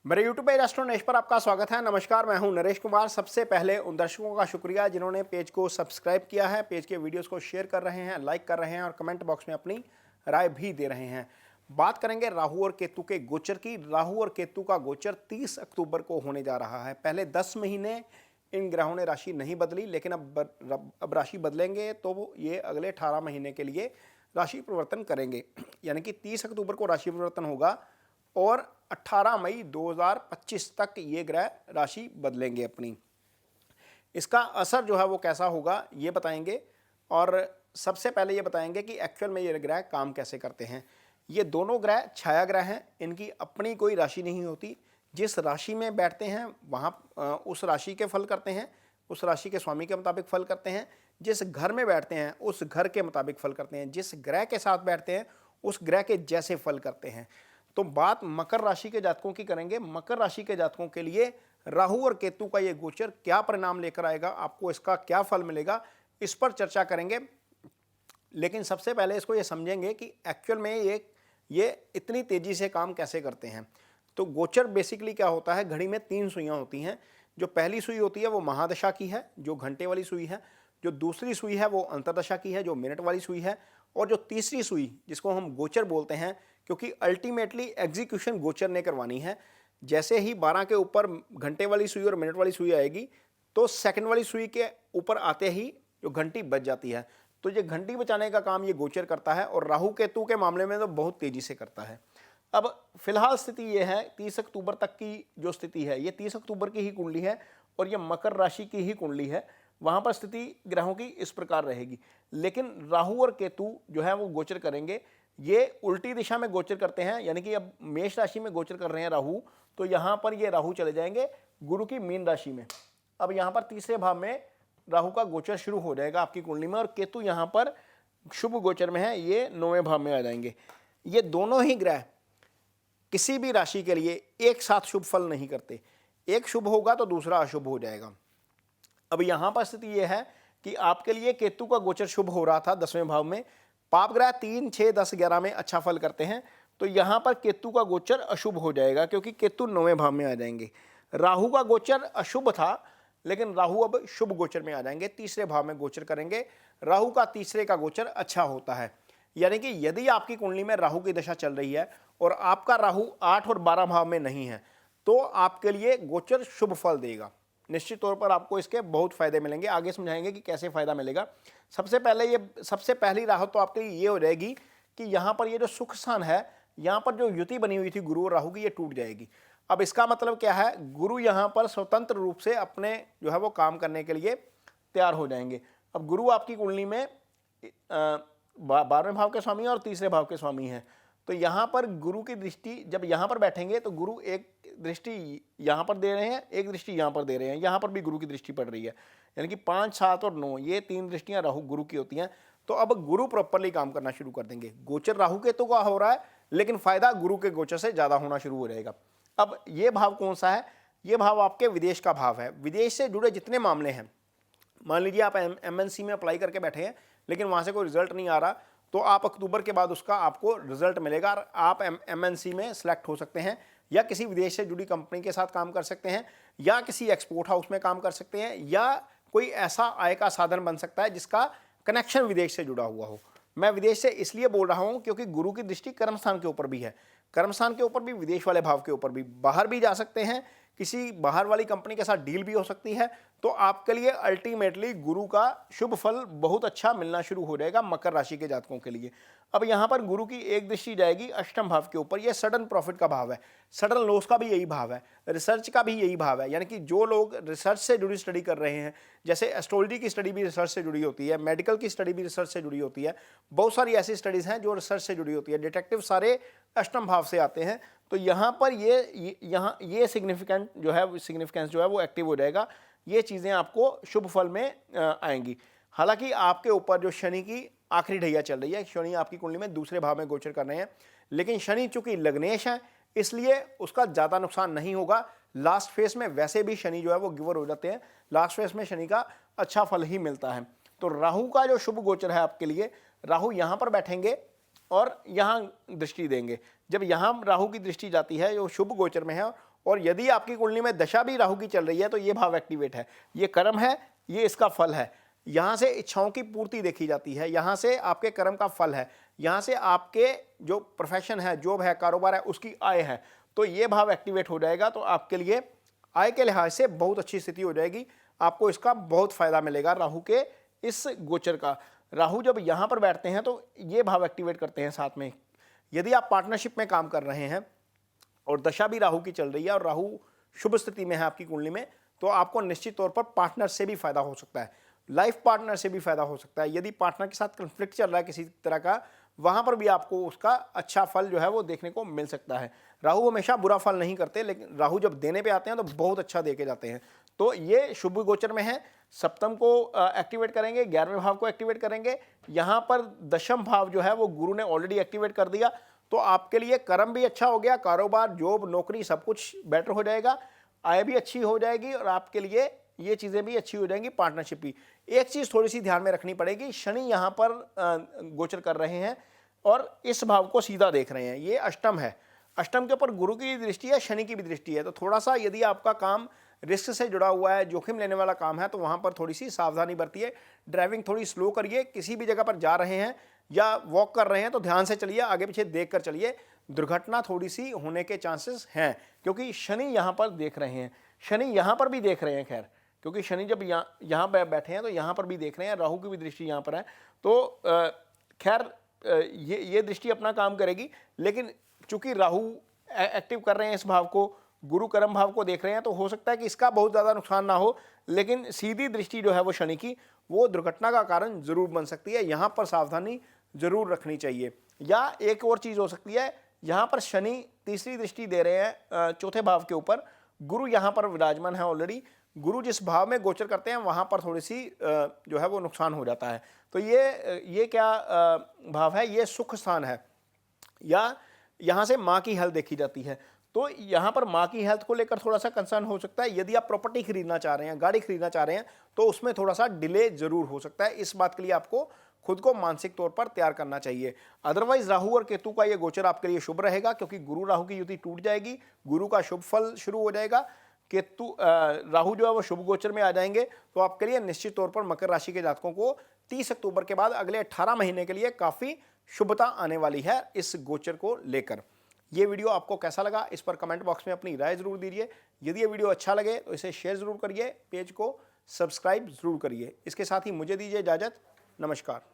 मेरे YouTube पे astro Naresh पर आपका स्वागत है। नमस्कार, मैं हूं नरेश कुमार। सबसे पहले उन दर्शकों का शुक्रिया जिन्होंने पेज को सब्सक्राइब किया है, पेज के वीडियोस को शेयर कर रहे हैं, लाइक कर रहे हैं और कमेंट बॉक्स में अपनी राय भी दे रहे हैं। बात करेंगे राहु और केतु के गोचर की। राहु और केतु का गोचर 30 अक्टूबर को होने जा रहा है। पहले 10 महीने इन ग्रहों ने राशि नहीं बदली, लेकिन अब राशि बदलेंगे तो ये अगले 18 महीने के लिए राशि परिवर्तन करेंगे। यानी कि 30 अक्टूबर को राशि परिवर्तन होगा और 18 मई 2025 तक ये ग्रह राशि बदलेंगे अपनी। इसका असर जो है वो कैसा होगा ये बताएंगे, और सबसे पहले ये बताएंगे कि एक्चुअल में ये ग्रह काम कैसे करते हैं। ये दोनों ग्रह छाया ग्रह हैं, इनकी अपनी कोई राशि नहीं होती। जिस राशि में बैठते हैं वहाँ उस राशि के फल करते हैं, उस राशि के स्वामी के मुताबिक फल करते हैं। जिस घर में बैठते हैं उस घर के मुताबिक फल करते हैं। जिस ग्रह के साथ बैठते हैं उस ग्रह के जैसे फल करते हैं। तो बात मकर राशि के जातकों की करेंगे। मकर राशि के जातकों के लिए राहु और केतु का ये गोचर क्या परिणाम लेकर आएगा, आपको इसका क्या फल मिलेगा, इस पर चर्चा करेंगे। लेकिन सबसे पहले इसको ये समझेंगे कि एक्चुअल में ये इतनी तेजी से काम कैसे करते हैं। तो गोचर बेसिकली क्या होता है, घड़ी में 3 सुइयां होती हैं। जो पहली सुई होती है वो महादशा की है, जो घंटे वाली सुई है। जो दूसरी सुई है वो अंतरदशा की है, जो मिनट वाली सुई है। और जो तीसरी सुई जिसको हम गोचर बोलते हैं, क्योंकि अल्टीमेटली एग्जीक्यूशन गोचर ने करवानी है। जैसे ही 12 के ऊपर घंटे वाली सुई और मिनट वाली सुई आएगी तो सेकंड वाली सुई के ऊपर आते ही जो घंटी बज जाती है। तो ये घंटी बचाने का काम ये गोचर करता है, और राहु केतु के मामले में तो बहुत तेजी से करता है। अब फिलहाल स्थिति ये है, 30 अक्टूबर तक की जो स्थिति है ये 30 अक्टूबर की ही कुंडली है और ये मकर राशि की ही कुंडली है। वहां पर स्थिति ग्रहों की इस प्रकार रहेगी। लेकिन राहु और केतु जो है वो गोचर करेंगे, ये उल्टी दिशा में गोचर करते हैं। यानी कि अब मेष राशि में गोचर कर रहे हैं राहु, तो यहां पर ये राहु चले जाएंगे गुरु की मीन राशि में। अब यहां पर तीसरे भाव में राहु का गोचर शुरू हो जाएगा आपकी कुंडली में, और केतु यहां पर शुभ गोचर में है, ये 9वें भाव में आ जाएंगे। ये दोनों ही ग्रह किसी भी राशि के लिए एक साथ शुभ फल नहीं करते। एक शुभ होगा तो दूसरा अशुभ हो जाएगा। अब यहां पर स्थिति यह है कि आपके लिए केतु का गोचर शुभ हो रहा था 10वें भाव में। पाप ग्रह 3, 6, 10, 11 में अच्छा फल करते हैं, तो यहां पर केतु का गोचर अशुभ हो जाएगा, क्योंकि केतु 9वें भाव में आ जाएंगे। राहु का गोचर अशुभ था, लेकिन राहु अब शुभ गोचर में आ जाएंगे, तीसरे भाव में गोचर करेंगे। राहु का तीसरे का गोचर अच्छा होता है। यानी कि यदि आपकी कुंडली में राहु की दशा चल रही है और आपका राहु 8 और 12 भाव में नहीं है, तो आपके लिए गोचर शुभ फल देगा। निश्चित तौर पर आपको इसके बहुत फायदे मिलेंगे। आगे समझाएंगे कि कैसे फायदा मिलेगा। सबसे पहली राहत तो आपके लिए ये हो जाएगी कि यहाँ पर ये जो सुख स्थान है, यहाँ पर जो युति बनी हुई थी गुरु और राहु की, ये टूट जाएगी। अब इसका मतलब क्या है, गुरु यहाँ पर स्वतंत्र रूप से अपने जो है वो काम करने के लिए तैयार हो जाएंगे। अब गुरु आपकी कुंडली में 12वें भाव के स्वामी और तीसरे भाव के स्वामी हैं, तो यहाँ पर गुरु की दृष्टि जब यहाँ पर बैठेंगे तो गुरु एक दृष्टि यहाँ पर दे रहे हैं, एक दृष्टि यहाँ पर दे रहे हैं। यहाँ पर भी गुरु की दृष्टि पड़ रही है। यानी कि 5, 7 और 9 ये 3 दृष्टियाँ राहु गुरु की होती हैं। तो अब गुरु प्रॉपरली काम करना शुरू कर देंगे। गोचर राहु केतु का हो रहा है, लेकिन फायदा गुरु के गोचर से ज़्यादा होना शुरू हो जाएगा। अब ये भाव कौन सा है, ये भाव आपके विदेश का भाव है। विदेश से जुड़े जितने मामले हैं, मान लीजिए आप MNC में अप्लाई करके बैठे हैं लेकिन वहाँ से कोई रिजल्ट नहीं आ रहा, तो आप अक्टूबर के बाद उसका आपको रिजल्ट मिलेगा और आप MNC में सिलेक्ट हो सकते हैं, या किसी विदेश से जुड़ी कंपनी के साथ काम कर सकते हैं, या किसी एक्सपोर्ट हाउस में काम कर सकते हैं, या कोई ऐसा आय का साधन बन सकता है जिसका कनेक्शन विदेश से जुड़ा हुआ हो। मैं विदेश से इसलिए बोल रहा हूं क्योंकि गुरु की दृष्टि कर्म स्थान के ऊपर भी है, कर्म स्थान के ऊपर भी, विदेश वाले भाव के ऊपर भी। बाहर भी जा सकते हैं, किसी बाहर वाली कंपनी के साथ डील भी हो सकती है। तो आपके लिए अल्टीमेटली गुरु का शुभ फल बहुत अच्छा मिलना शुरू हो जाएगा मकर राशि के जातकों के लिए। अब यहाँ पर गुरु की एक दृष्टि जाएगी अष्टम भाव के ऊपर। यह सडन प्रॉफिट का भाव है, सडन लॉस का भी यही भाव है, रिसर्च का भी यही भाव है। यानी कि जो लोग रिसर्च से जुड़ी स्टडी कर रहे हैं, जैसे एस्ट्रोलॉजी की स्टडी भी रिसर्च से जुड़ी होती है, मेडिकल की स्टडी भी रिसर्च से जुड़ी होती है, बहुत सारी ऐसी स्टडीज़ हैं जो रिसर्च से जुड़ी होती है। डिटेक्टिव सारे अष्टम भाव से आते हैं, तो यहाँ पर ये सिग्निफिकेंस जो है वो एक्टिव हो जाएगा। ये चीज़ें आपको शुभ फल में आएंगी। हालांकि आपके ऊपर जो शनि की आखिरी ढैया चल रही है, शनि आपकी कुंडली में दूसरे भाव में गोचर कर रहे हैं, लेकिन शनि चूंकि लग्नेश है इसलिए उसका ज़्यादा नुकसान नहीं होगा। लास्ट फेज में वैसे भी शनि जो है वो गिवर हो जाते हैं, लास्ट फेज में शनि का अच्छा फल ही मिलता है। तो राहु का जो शुभ गोचर है आपके लिए, राहु यहाँ पर बैठेंगे और यहाँ दृष्टि देंगे। जब यहाँ राहु की दृष्टि जाती है जो शुभ गोचर में है और यदि आपकी कुंडली में दशा भी राहु की चल रही है तो ये भाव एक्टिवेट है, ये कर्म है, ये इसका फल है। यहाँ से इच्छाओं की पूर्ति देखी जाती है, यहाँ से आपके कर्म का फल है, यहाँ से आपके जो प्रोफेशन है, जॉब है, कारोबार है, उसकी आय है। तो ये भाव एक्टिवेट हो जाएगा तो आपके लिए आय के लिहाज से बहुत अच्छी स्थिति हो जाएगी, आपको इसका बहुत फायदा मिलेगा राहु के इस गोचर का। राहु जब यहाँ पर बैठते हैं तो ये भाव एक्टिवेट करते हैं साथ में। यदि आप पार्टनरशिप में काम कर रहे हैं और दशा भी राहु की चल रही है और राहु शुभ स्थिति में है आपकी कुंडली में, तो आपको निश्चित तौर पर पार्टनर से भी फायदा हो सकता है, लाइफ पार्टनर से भी फायदा हो सकता है। यदि पार्टनर के साथ कंफ्लिक्ट चल रहा है किसी तरह का, वहां पर भी आपको उसका अच्छा फल जो है वो देखने को मिल सकता है। राहु हमेशा बुरा फल नहीं करते, लेकिन राहु जब देने पे आते हैं तो बहुत अच्छा दे के जाते हैं। तो ये शुभ गोचर में है, सप्तम को एक्टिवेट करेंगे, 11वें भाव को एक्टिवेट करेंगे। यहाँ पर दशम भाव जो है वो गुरु ने ऑलरेडी एक्टिवेट कर दिया, तो आपके लिए कर्म भी अच्छा हो गया, कारोबार, जॉब, नौकरी सब कुछ बेटर हो जाएगा, आय भी अच्छी हो जाएगी और आपके लिए ये चीज़ें भी अच्छी हो जाएंगी, पार्टनरशिप भी। एक चीज़ थोड़ी सी ध्यान में रखनी पड़ेगी, शनि यहाँ पर गोचर कर रहे हैं और इस भाव को सीधा देख रहे हैं, ये अष्टम है, अष्टम के ऊपर गुरु की दृष्टि है, शनि की भी दृष्टि है। तो थोड़ा सा यदि आपका काम रिस्क से जुड़ा हुआ है, जोखिम लेने वाला काम है, तो वहाँ पर थोड़ी सी सावधानी बरतिए, ड्राइविंग थोड़ी स्लो करिए, किसी भी जगह पर जा रहे हैं या वॉक कर रहे हैं तो ध्यान से चलिए, आगे पीछे देख कर चलिए, दुर्घटना थोड़ी सी होने के चांसेस हैं, क्योंकि शनि यहाँ पर देख रहे हैं, शनि यहाँ पर भी देख रहे हैं। खैर, क्योंकि शनि जब यहाँ बैठे हैं तो यहाँ पर भी देख रहे हैं, राहु की भी दृष्टि यहाँ पर है, तो खैर ये दृष्टि अपना काम करेगी। लेकिन चूंकि राहु एक्टिव कर रहे हैं इस भाव को, गुरु कर्म भाव को देख रहे हैं, तो हो सकता है कि इसका बहुत ज़्यादा नुकसान ना हो, लेकिन सीधी दृष्टि जो है वो शनि की, वो दुर्घटना का कारण जरूर बन सकती है। यहाँ पर सावधानी जरूर रखनी चाहिए। या एक और चीज़ हो सकती है, यहाँ पर शनि तीसरी दृष्टि दे रहे हैं चौथे भाव के ऊपर, गुरु यहाँ पर विराजमान है ऑलरेडी, गुरु जिस भाव में गोचर करते हैं वहाँ पर थोड़ी सी जो है वो नुकसान हो जाता है। तो ये क्या भाव है, ये सुख स्थान है, या यहाँ से माँ की हेल्थ देखी जाती है, तो यहाँ पर माँ की हेल्थ को लेकर थोड़ा सा कंसर्न हो सकता है। यदि आप प्रॉपर्टी खरीदना चाह रहे हैं, गाड़ी खरीदना चाह रहे हैं, तो उसमें थोड़ा सा डिले जरूर हो सकता है। इस बात के लिए आपको खुद को मानसिक तौर पर तैयार करना चाहिए। अदरवाइज राहु और केतु का ये गोचर आपके लिए शुभ रहेगा, क्योंकि गुरु राहु की युति टूट जाएगी, गुरु का शुभ फल शुरू हो जाएगा, केतु राहु जो है वो शुभ गोचर में आ जाएंगे। तो आपके लिए निश्चित तौर पर मकर राशि के जातकों को 30 अक्टूबर के बाद अगले 18 महीने के लिए काफ़ी शुभता आने वाली है इस गोचर को लेकर। ये वीडियो आपको कैसा लगा, इस पर कमेंट बॉक्स में अपनी राय जरूर दीजिए। यदि ये वीडियो अच्छा लगे तो इसे शेयर जरूर करिए, पेज को सब्सक्राइब जरूर करिए। इसके साथ ही मुझे दीजिए इजाजत। नमस्कार।